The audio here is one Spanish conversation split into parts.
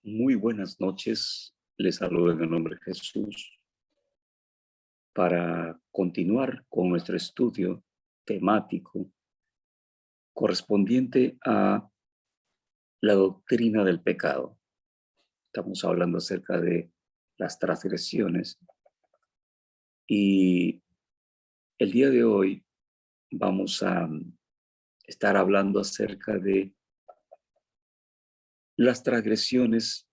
Muy buenas noches, les saludo en el nombre de Jesús para continuar con nuestro estudio temático correspondiente a la doctrina del pecado. Estamos hablando acerca de las transgresiones y el día de hoy vamos a estar hablando acerca de las transgresiones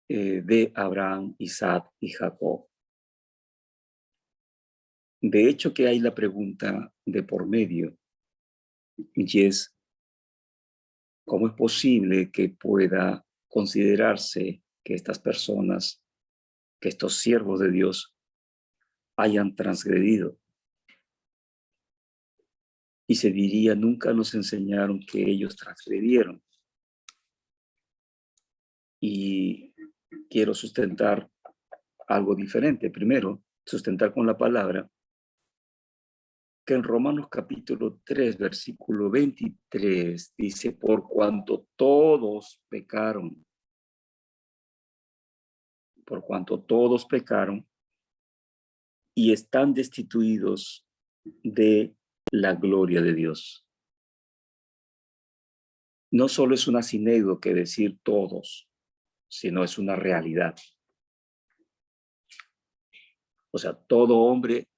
de Abraham, Isaac y Jacob. De hecho, que hay la pregunta de por medio, y es, ¿cómo es posible que pueda considerarse que estas personas, que estos siervos de Dios hayan transgredido? Y se diría, nunca nos enseñaron que ellos transgredieron. Y quiero sustentar algo diferente. Primero, sustentar con la palabra que en Romanos capítulo 3, versículo 23, dice, por cuanto todos pecaron, y están destituidos de la gloria de Dios. No solo es una sinécdoque decir todos, sino es una realidad. O sea, todo hombre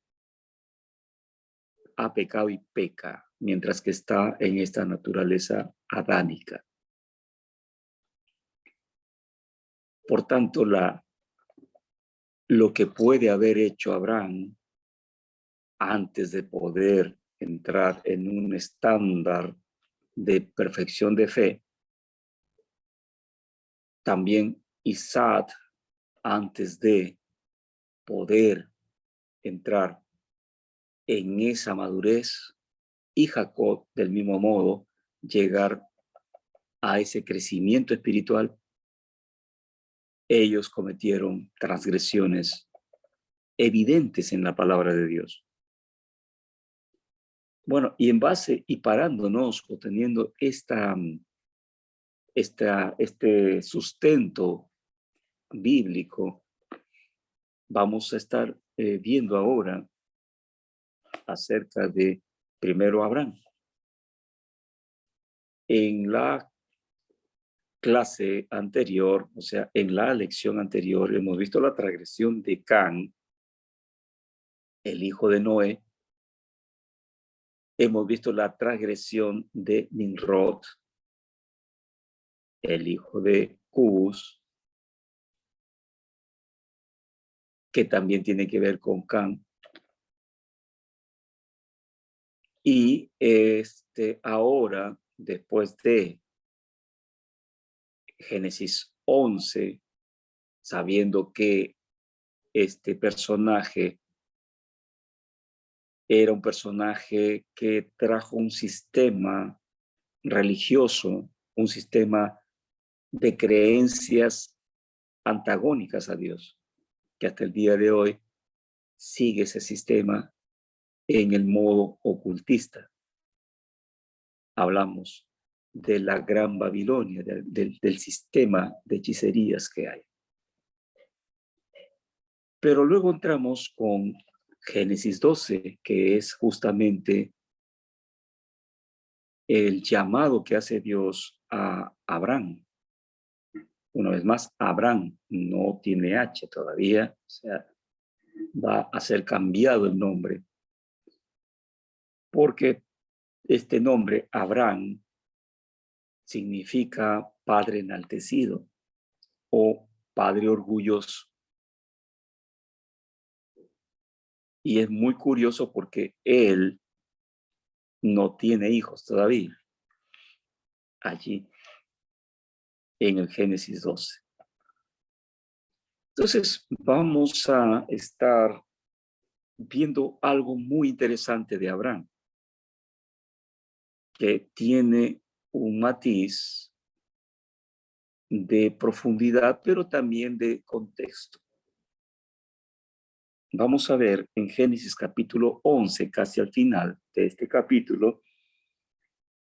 ha pecado y peca, mientras que está en esta naturaleza adánica. Por tanto, lo que puede haber hecho Abraham antes de poder entrar en un estándar de perfección de fe, también Isaac, antes de poder entrar en esa madurez, y Jacob, del mismo modo, llegar a ese crecimiento espiritual, ellos cometieron transgresiones evidentes en la palabra de Dios. Bueno, y en base y parándonos o teniendo este sustento bíblico, vamos a estar viendo ahora acerca de primero Abraham. En la clase anterior, o sea, en la lección anterior, hemos visto la transgresión de Can, el hijo de Noé. Hemos visto la transgresión de Nimrod, el hijo de Cus, que también tiene que ver con Can. Y ahora, después de Génesis 11, sabiendo que este personaje era un personaje que trajo un sistema religioso, un sistema de creencias antagónicas a Dios, que hasta el día de hoy sigue ese sistema en el modo ocultista. Hablamos de la Gran Babilonia, del sistema de hechicerías que hay. Pero luego entramos con Génesis 12, que es justamente el llamado que hace Dios a Abraham. Una vez más, Abraham no tiene H todavía, o sea, va a ser cambiado el nombre, porque este nombre, Abraham, significa padre enaltecido o padre orgulloso. Y es muy curioso porque él no tiene hijos todavía, allí en el Génesis 12. Entonces, vamos a estar viendo algo muy interesante de Abraham, que tiene un matiz de profundidad, pero también de contexto. Vamos a ver en Génesis capítulo 11, casi al final de este capítulo,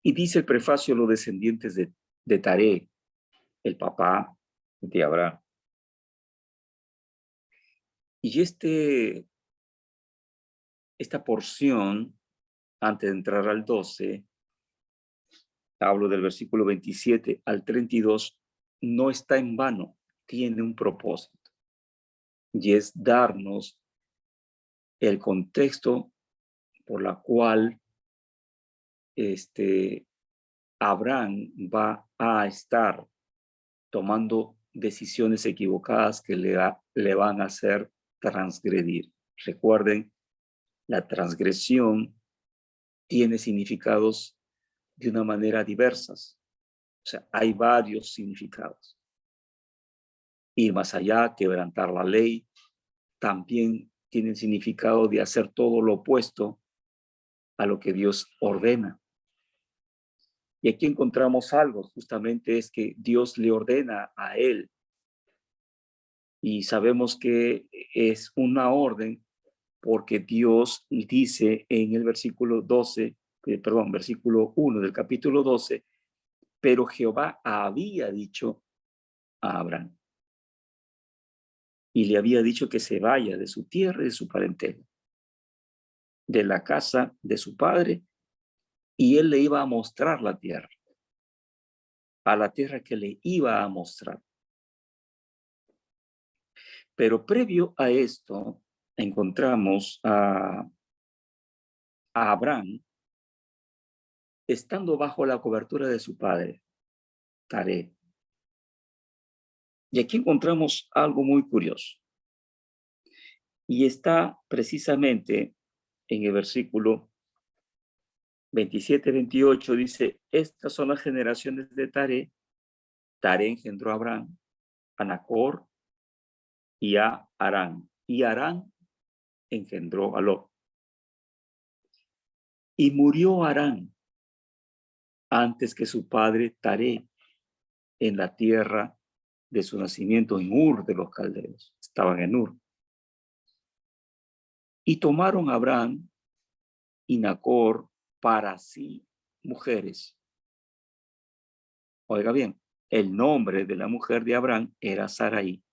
y dice el prefacio, los descendientes de Taré, el papá de Abraham. Y esta porción, antes de entrar al 12, hablo del versículo 27 al 32, no está en vano, tiene un propósito. Y es darnos el contexto por la cual Abraham va a estar tomando decisiones equivocadas que le van a hacer transgredir. Recuerden, la transgresión tiene significados de una manera diversas. O sea, hay varios significados. Ir más allá, quebrantar la ley, también tiene el significado de hacer todo lo opuesto a lo que Dios ordena. Y aquí encontramos algo, justamente es que Dios le ordena a él. Y sabemos que es una orden porque Dios dice en el versículo 12, versículo 1 del capítulo 12, pero Jehová había dicho a Abraham y le había dicho que se vaya de su tierra y de su parentela, de la casa de su padre, y él le iba a mostrar la tierra, a la tierra que le iba a mostrar. Pero previo a esto, encontramos a Abraham estando bajo la cobertura de su padre, Taré. Y aquí encontramos algo muy curioso. Y está precisamente en el versículo 27-28, dice, estas son las generaciones de Taré. Taré engendró a Abraham, a Nacor y a Harán. Y Harán engendró a Lot. Y murió Harán antes que su padre Taré en la tierra de su nacimiento, en Ur de los Caldeos. Estaban en Ur. Y tomaron a Abraham y Nacor para sí mujeres. Oiga bien, el nombre de la mujer de Abraham era Sarai.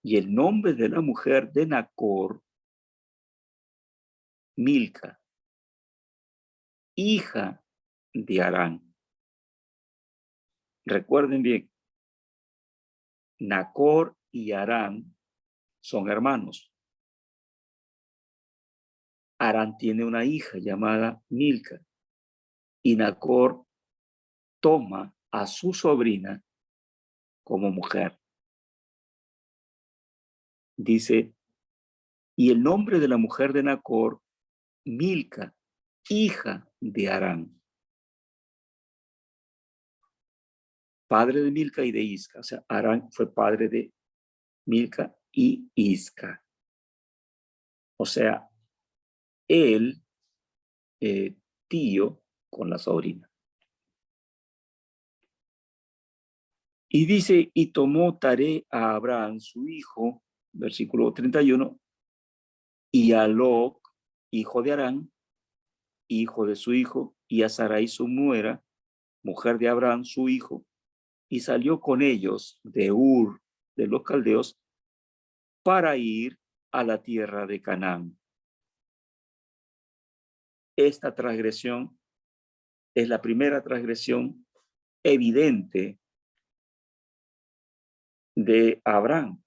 Y el nombre de la mujer de Nacor, Milca, hija de Harán. Recuerden bien, Nacor y Harán son hermanos. Harán tiene una hija llamada Milca y Nacor toma a su sobrina como mujer. Dice, y el nombre de la mujer de Nacor, Milca, hija de Harán. Padre de Milca y de Isca. O sea, Harán fue padre de Milca y Isca. O sea, él, tío con la sobrina. Y dice, y tomó Taré a Abraham, su hijo, versículo 31, y a Lot, hijo de Harán, hijo de su hijo, y a Sarai, su nuera, mujer de Abraham, su hijo, y salió con ellos de Ur de los Caldeos para ir a la tierra de Canaán. Esta transgresión es la primera transgresión evidente de Abraham,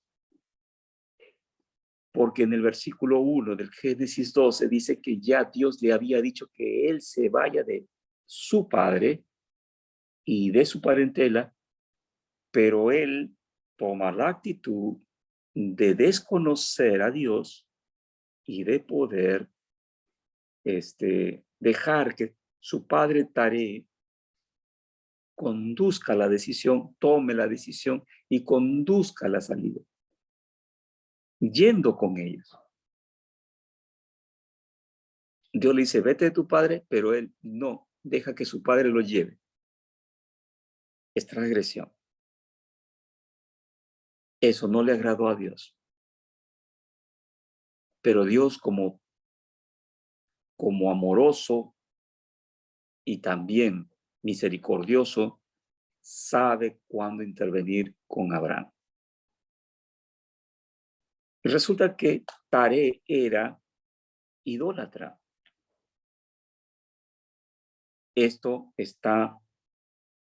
porque en el versículo 1 del Génesis 12 dice que ya Dios le había dicho que él se vaya de su padre y de su parentela, pero él toma la actitud de desconocer a Dios y de poder dejar que su padre Taré conduzca la decisión, tome la decisión y conduzca la salida, yendo con ellos. Dios le dice, vete de tu padre, pero él no, deja que su padre lo lleve. Es transgresión. Eso no le agradó a Dios. Pero Dios como amoroso y también misericordioso, sabe cuándo intervenir con Abraham. Y resulta que Taré era idólatra. Esto está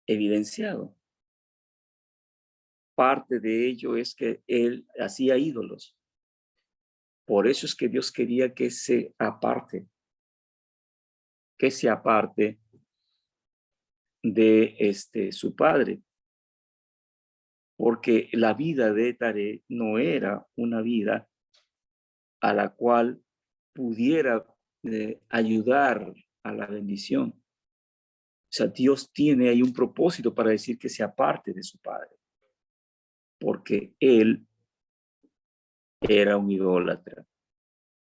evidenciado. Parte de ello es que él hacía ídolos. Por eso es que Dios quería que se aparte de su padre, porque la vida de Taré no era una vida a la cual pudiera ayudar a la bendición. O sea, Dios tiene ahí un propósito para decir que se aparte de su padre, porque él era un idólatra.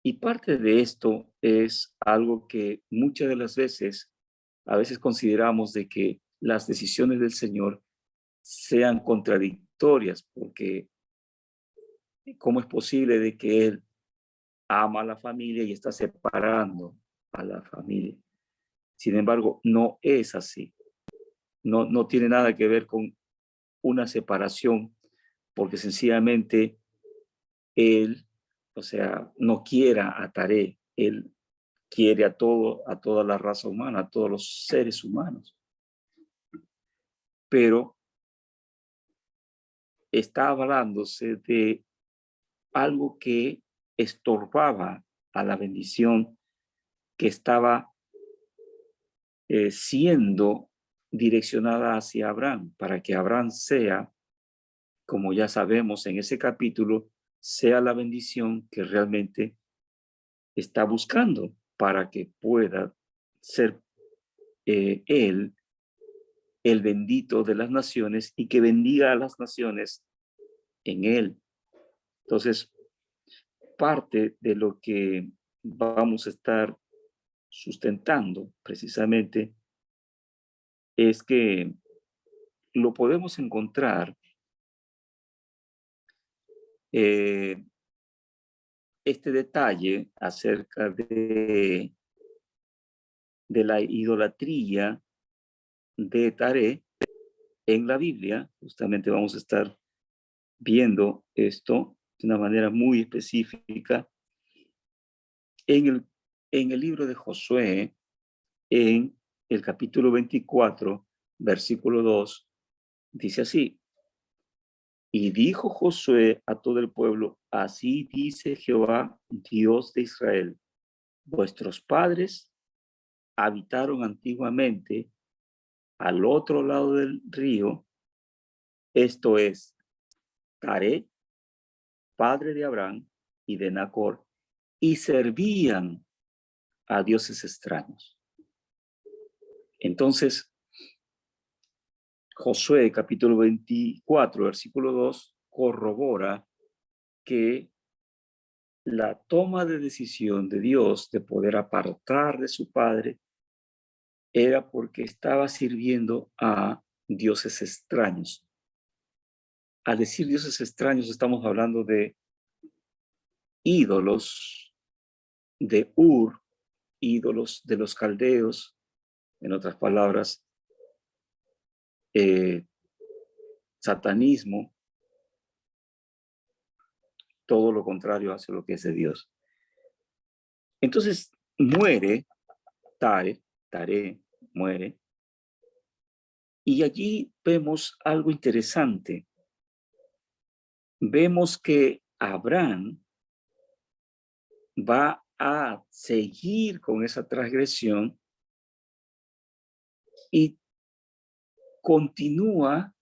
Y parte de esto es algo que muchas de las veces, a veces consideramos de que las decisiones del Señor sean contradictorias, porque ¿cómo es posible de que Él ama a la familia y está separando a la familia? Sin embargo, no es así. No tiene nada que ver con una separación, porque sencillamente Él, o sea, no quiera a Taré, Él quiere a toda la raza humana, a todos los seres humanos. Pero está hablándose de algo que estorbaba a la bendición que estaba siendo direccionada hacia Abraham, para que Abraham sea, como ya sabemos en ese capítulo, sea la bendición que realmente está buscando para que pueda ser él el bendito de las naciones y que bendiga a las naciones en él. Entonces, parte de lo que vamos a estar sustentando precisamente es que lo podemos encontrar este detalle acerca de la idolatría de Taré en la Biblia. Justamente vamos a estar viendo esto de una manera muy específica en el libro de Josué, en el capítulo 24, versículo 2, dice así: y dijo Josué a todo el pueblo, así dice Jehová, Dios de Israel, vuestros padres habitaron antiguamente al otro lado del río, esto es, Taré, padre de Abraham y de Nacor, y servían a dioses extraños. Entonces, Josué capítulo 24, versículo 2, corrobora que la toma de decisión de Dios de poder apartar de su padre era porque estaba sirviendo a dioses extraños. Al decir dioses extraños, estamos hablando de ídolos de Ur, ídolos de los caldeos, en otras palabras, satanismo, todo lo contrario hacia lo que es de Dios. Entonces muere Taré muere, y allí vemos algo interesante. Vemos que Abraham va a seguir con esa transgresión y continúa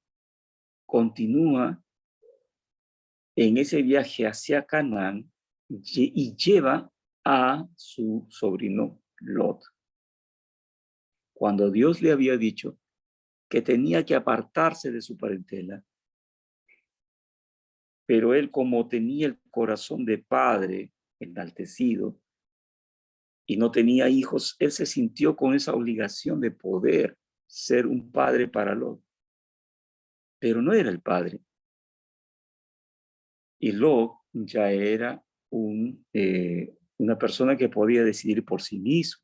en ese viaje hacia Canaán y lleva a su sobrino Lot. Cuando Dios le había dicho que tenía que apartarse de su parentela, pero él, como tenía el corazón de padre enaltecido y no tenía hijos, él se sintió con esa obligación de poder ser un padre para Lot, pero no era el padre. Y Lot ya era una persona que podía decidir por sí mismo.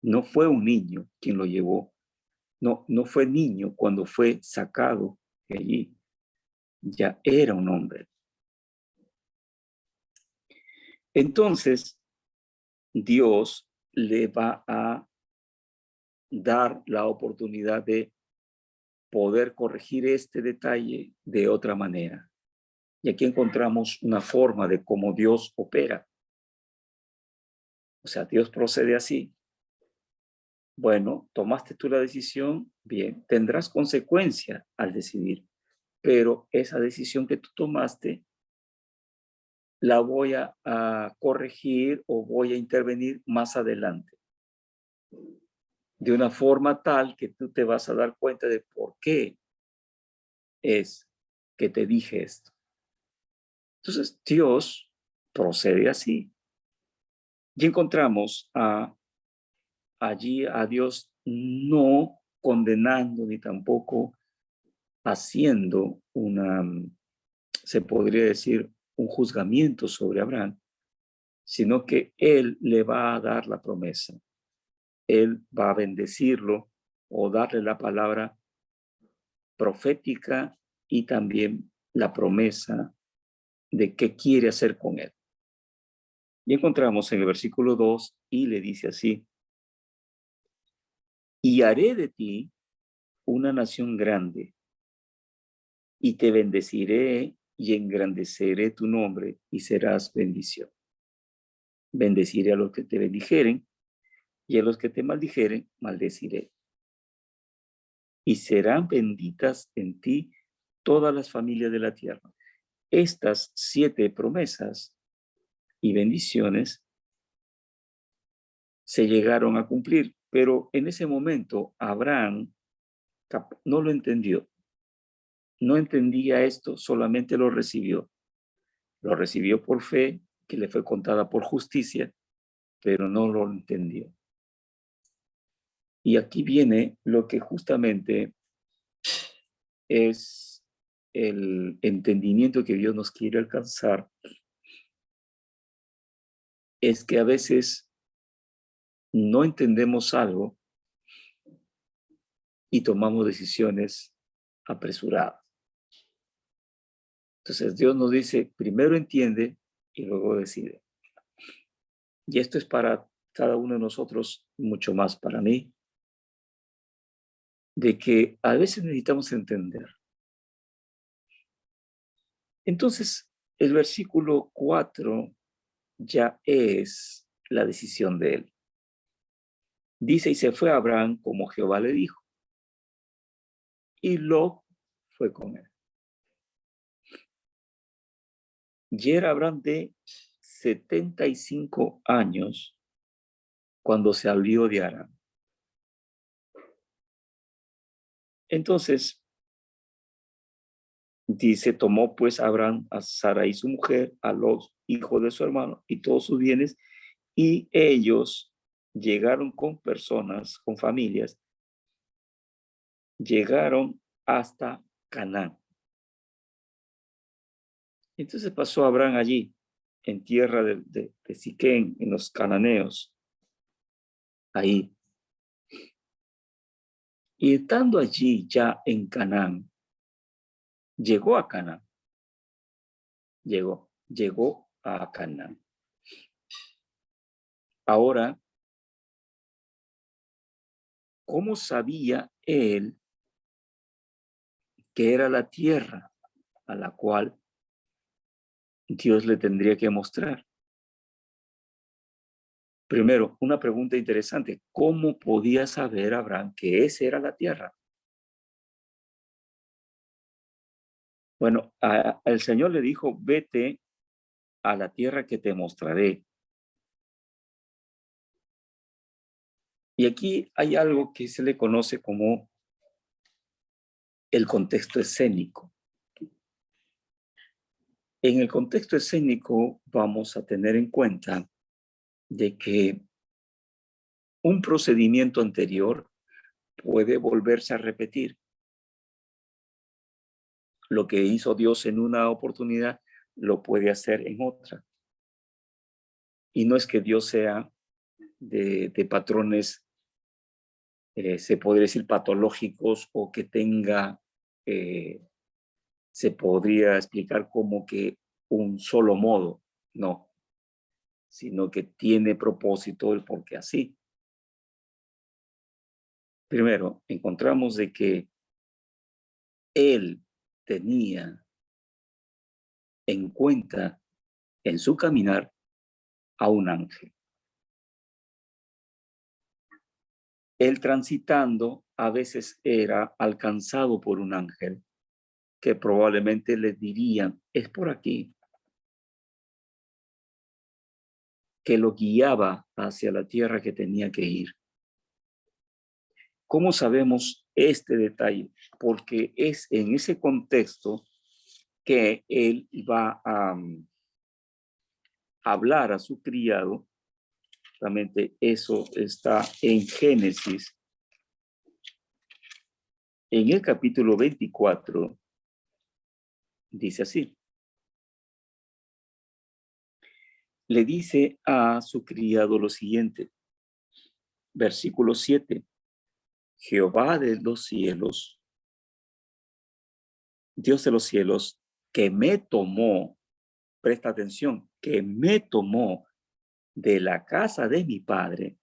No fue un niño quien lo llevó no fue niño cuando fue sacado de allí, ya era un hombre. Entonces, Dios le va a dar la oportunidad de poder corregir este detalle de otra manera. Y aquí encontramos una forma de cómo Dios opera. O sea, Dios procede así. Bueno, tomaste tú la decisión, bien, tendrás consecuencia al decidir, pero esa decisión que tú tomaste la voy a corregir o voy a intervenir más adelante, de una forma tal que tú te vas a dar cuenta de por qué es que te dije esto. Entonces, Dios procede así. Y encontramos allí a Dios no condenando ni tampoco haciendo se podría decir, un juzgamiento sobre Abraham, sino que Él le va a dar la promesa. Él va a bendecirlo o darle la palabra profética y también la promesa de qué quiere hacer con él. Y encontramos en el versículo 2 y le dice así: y haré de ti una nación grande y te bendeciré y engrandeceré tu nombre y serás bendición. Bendeciré a los que te bendijeren y a los que te maldijeren, maldeciré. Y serán benditas en ti todas las familias de la tierra. Estas 7 promesas y bendiciones se llegaron a cumplir, pero en ese momento Abraham no lo entendió. No entendía esto, solamente lo recibió. Lo recibió por fe, que le fue contada por justicia, pero no lo entendió. Y aquí viene lo que justamente es el entendimiento que Dios nos quiere alcanzar, es que a veces no entendemos algo y tomamos decisiones apresuradas. Entonces Dios nos dice, primero entiende y luego decide. Y esto es para cada uno de nosotros, mucho más para mí, de que a veces necesitamos entender. Entonces, el versículo 4 ya es la decisión de él. Dice, y se fue a Abraham como Jehová le dijo, y Lot fue con él. Y era Abraham de 75 años cuando se salió de Harán. Entonces, dice, tomó pues Abraham a Sarai su mujer, a los hijos de su hermano y todos sus bienes, y ellos llegaron con personas, con familias, llegaron hasta Canaán. Entonces pasó Abraham allí, en tierra de Siquén, en los cananeos, ahí. Y estando allí ya en Canaán, llegó a Canaán, llegó a Canaán. Ahora, ¿cómo sabía él que era la tierra a la cual Dios le tendría que mostrar? Primero, una pregunta interesante. ¿Cómo podía saber Abraham que esa era la tierra? Bueno, el Señor le dijo, vete a la tierra que te mostraré. Y aquí hay algo que se le conoce como el contexto escénico. En el contexto escénico vamos a tener en cuenta de que un procedimiento anterior puede volverse a repetir. Lo que hizo Dios en una oportunidad lo puede hacer en otra. Y no es que Dios sea de patrones se podría decir patológicos o que tenga, se podría explicar como que un solo modo, no, sino que tiene propósito el por qué así. Primero, encontramos de que él tenía en cuenta en su caminar a un ángel. Él transitando a veces era alcanzado por un ángel que probablemente le dirían, es por aquí, que lo guiaba hacia la tierra que tenía que ir. ¿Cómo sabemos este detalle? Porque es en ese contexto que él va a hablar a su criado. Realmente eso está en Génesis, en el capítulo 24, dice así. Le dice a su criado lo siguiente, versículo 7. Jehová de los cielos, Dios de los cielos, que me tomó, presta atención, que me tomó de la casa de mi padre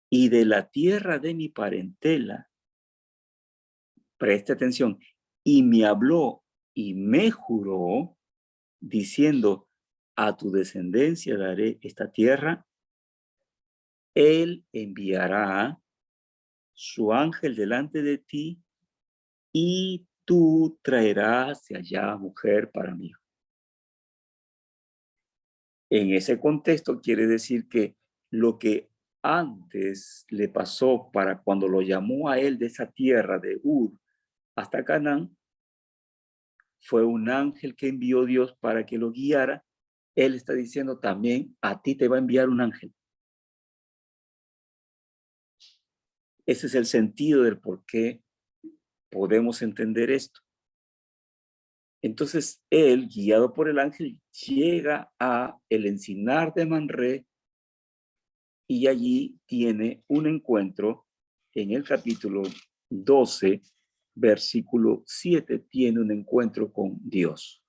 y de la tierra de mi parentela, preste atención, y me habló y me juró, diciendo, a tu descendencia daré esta tierra, él enviará su ángel delante de ti y tú traerás de allá mujer para mí. En ese contexto quiere decir que lo que antes le pasó para cuando lo llamó a él de esa tierra de Ur hasta Canaán, fue un ángel que envió Dios para que lo guiara. Él está diciendo también, a ti te va a enviar un ángel. Ese es el sentido del por qué podemos entender esto. Entonces él, guiado por el ángel, llega a el encinar de Manré y allí tiene un encuentro en el capítulo 12, versículo 7, tiene un encuentro con Dios.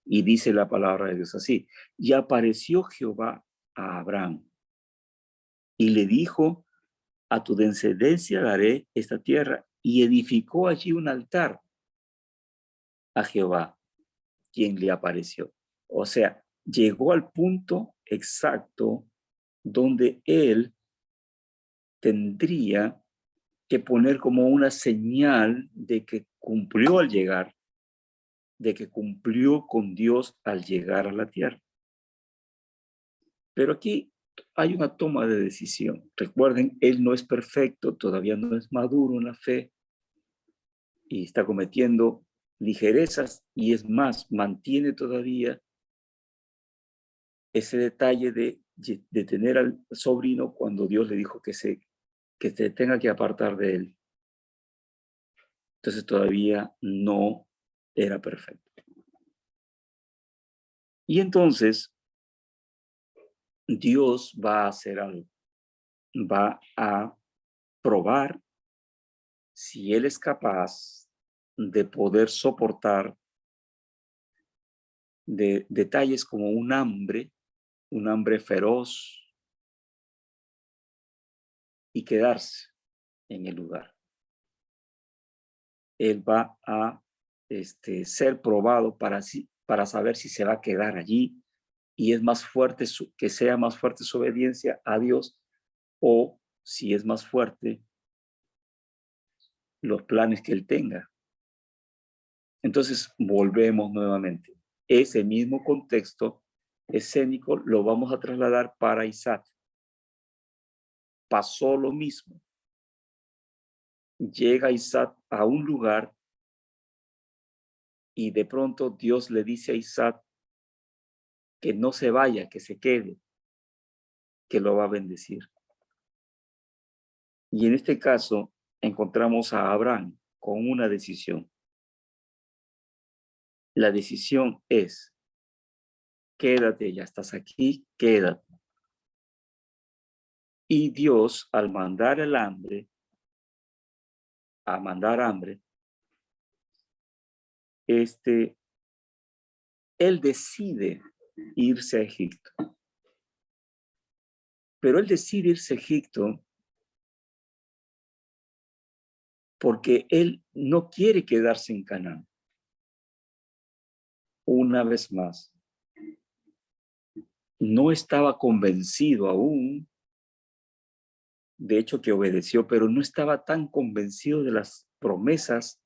Y dice la palabra de Dios así, y apareció Jehová a Abraham y le dijo, a tu descendencia daré esta tierra, y edificó allí un altar a Jehová, quien le apareció. O sea, llegó al punto exacto donde él tendría que poner como una señal de que cumplió al llegar, de que cumplió con Dios al llegar a la tierra. Pero aquí hay una toma de decisión. Recuerden, él no es perfecto, todavía no es maduro en la fe y está cometiendo ligerezas y es más, mantiene todavía ese detalle de tener al sobrino cuando Dios le dijo que se tenga que apartar de él. Entonces todavía no era perfecto. Y entonces Dios va a hacer algo, va a probar si él es capaz de poder soportar de detalles como un hambre feroz y quedarse en el lugar. Él va a ser probado para saber si se va a quedar allí y es más fuerte que sea más fuerte su obediencia a Dios o si es más fuerte los planes que él tenga. Entonces volvemos nuevamente. Ese mismo contexto escénico lo vamos a trasladar para Isaac. Pasó lo mismo. Llega Isaac a un lugar y de pronto Dios le dice a Isaac que no se vaya, que se quede, que lo va a bendecir. Y en este caso encontramos a Abraham con una decisión. La decisión es, quédate, ya estás aquí, quédate. Y Dios, al mandar el hambre, a mandar hambre, él decide irse a Egipto. Pero él decide irse a Egipto porque él no quiere quedarse en Canaán. Una vez más, no estaba convencido aún, de hecho que obedeció, pero no estaba tan convencido de las promesas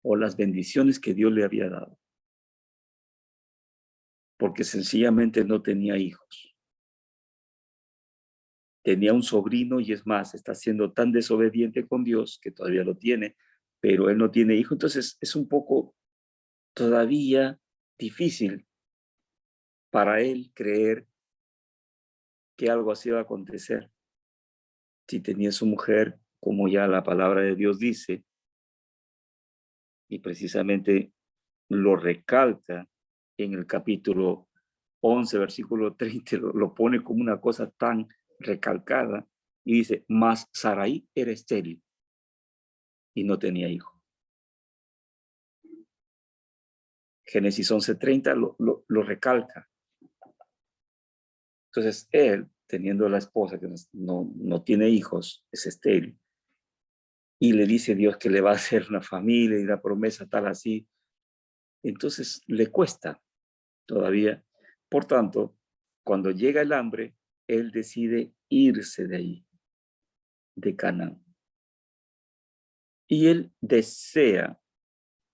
o las bendiciones que Dios le había dado, porque sencillamente no tenía hijos. Tenía un sobrino y es más, está siendo tan desobediente con Dios que todavía lo tiene, pero él no tiene hijo, entonces es un poco todavía difícil para él creer que algo así va a acontecer. Si tenía su mujer, como ya la palabra de Dios dice, y precisamente lo recalca en el capítulo 11, versículo 30, lo pone como una cosa tan recalcada y dice, mas Sarai era estéril y no tenía hijo. Génesis 11:30 lo recalca. Entonces él, teniendo la esposa que no tiene hijos, es estéril, y le dice a Dios que le va a hacer una familia y la promesa tal así, entonces le cuesta todavía. Por tanto, cuando llega el hambre, él decide irse de ahí, de Canaán. Y él desea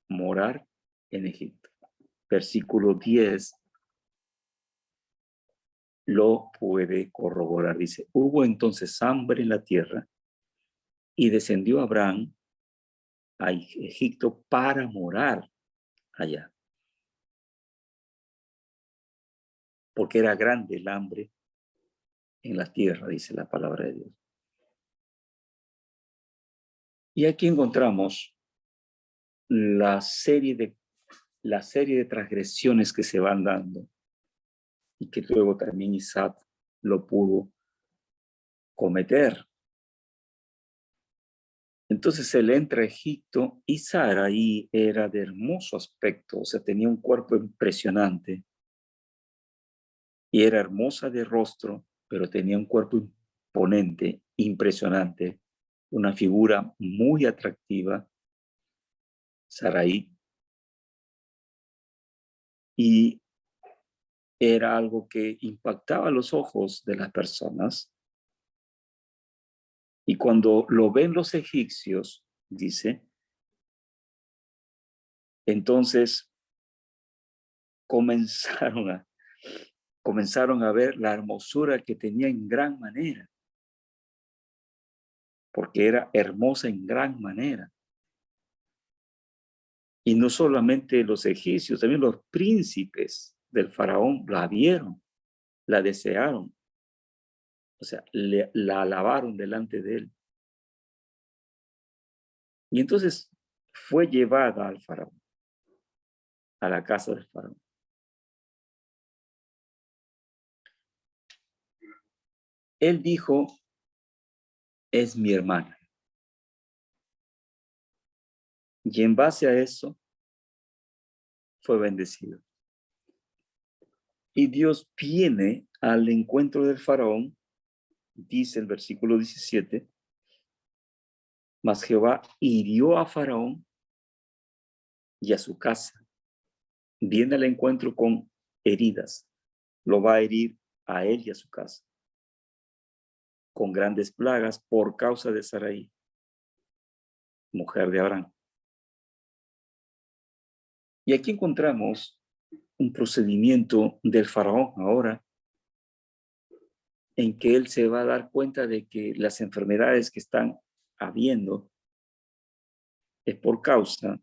morar en Egipto. Versículo 10 lo puede corroborar. Dice, hubo entonces hambre en la tierra y descendió Abraham a Egipto para morar allá. Porque era grande el hambre en la tierra, dice la palabra de Dios. Y aquí encontramos la serie de transgresiones que se van dando y que luego también Isaac lo pudo cometer. Entonces él entra a Egipto y Sarai era de hermoso aspecto, o sea, tenía un cuerpo impresionante y era hermosa de rostro, pero tenía un cuerpo imponente, impresionante, una figura muy atractiva, Sarai, y era algo que impactaba los ojos de las personas. Y cuando lo ven los egipcios, dice, entonces comenzaron a ver la hermosura que tenía en gran manera, porque era hermosa en gran manera. Y no solamente los egipcios, también los príncipes del faraón la vieron, la desearon, o sea, la alabaron delante de él. Y entonces fue llevada al faraón, a la casa del faraón. Él dijo, es mi hermana. Y en base a eso fue bendecido. Y Dios viene al encuentro del faraón, dice el versículo 17, mas Jehová hirió a faraón y a su casa. Viene al encuentro con heridas. Lo va a herir a él y a su casa, con grandes plagas por causa de Sarai, mujer de Abraham. Y aquí encontramos un procedimiento del faraón ahora, en que él se va a dar cuenta de que las enfermedades que están habiendo es por causa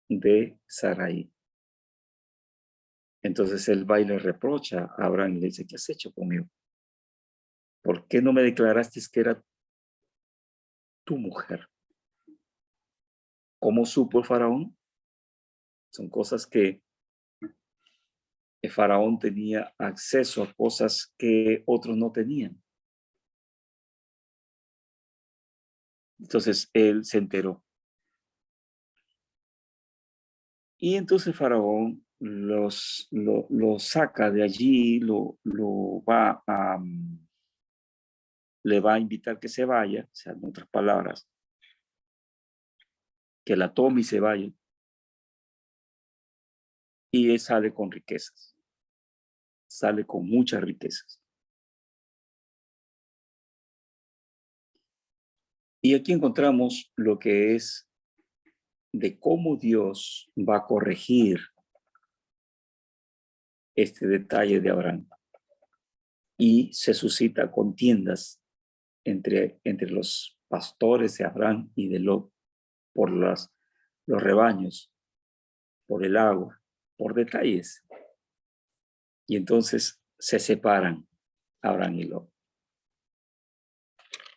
de Sarai. Entonces él va y le reprocha a Abraham y le dice, ¿qué has hecho conmigo? ¿Por qué no me declaraste que era tu mujer? ¿Cómo supo el faraón? Son cosas que el faraón tenía acceso a cosas que otros no tenían. Entonces él se enteró. Y entonces Faraón lo saca de allí, le va a invitar que se vaya, o sea, en otras palabras, que la tome y se vaya. Y él sale con riquezas, sale con muchas riquezas. Y aquí encontramos lo que es de cómo Dios va a corregir este detalle de Abraham. Y se suscita contiendas entre los pastores de Abraham y de Lot por los rebaños, por el agua, por detalles. Y entonces se separan Abraham y Lot.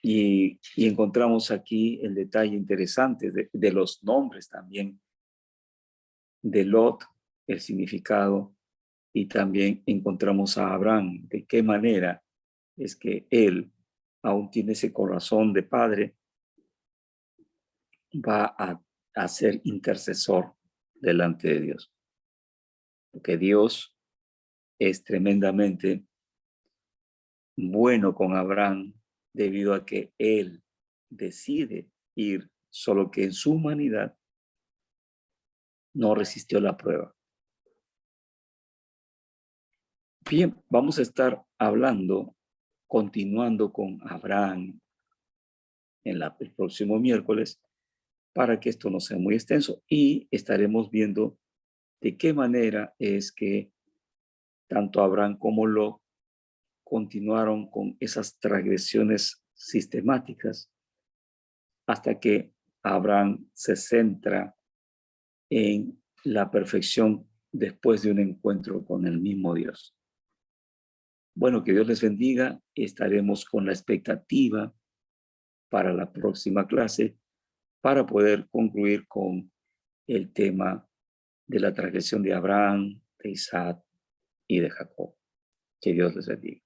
Y encontramos aquí el detalle interesante de los nombres también de Lot, el significado, y también encontramos a Abraham, de qué manera es que él aún tiene ese corazón de padre, va a ser intercesor delante de Dios. Porque Dios es tremendamente bueno con Abraham debido a que él decide ir, solo que en su humanidad no resistió la prueba. Bien, vamos a estar hablando, continuando con Abraham el próximo miércoles, para que esto no sea muy extenso, y estaremos viendo de qué manera es que tanto Abraham como Lot continuaron con esas transgresiones sistemáticas hasta que Abraham se centra en la perfección después de un encuentro con el mismo Dios. Bueno, que Dios les bendiga. Estaremos con la expectativa para la próxima clase para poder concluir con el tema de la transgresión de Abraham, de Isaac y de Jacob. Que Dios les bendiga.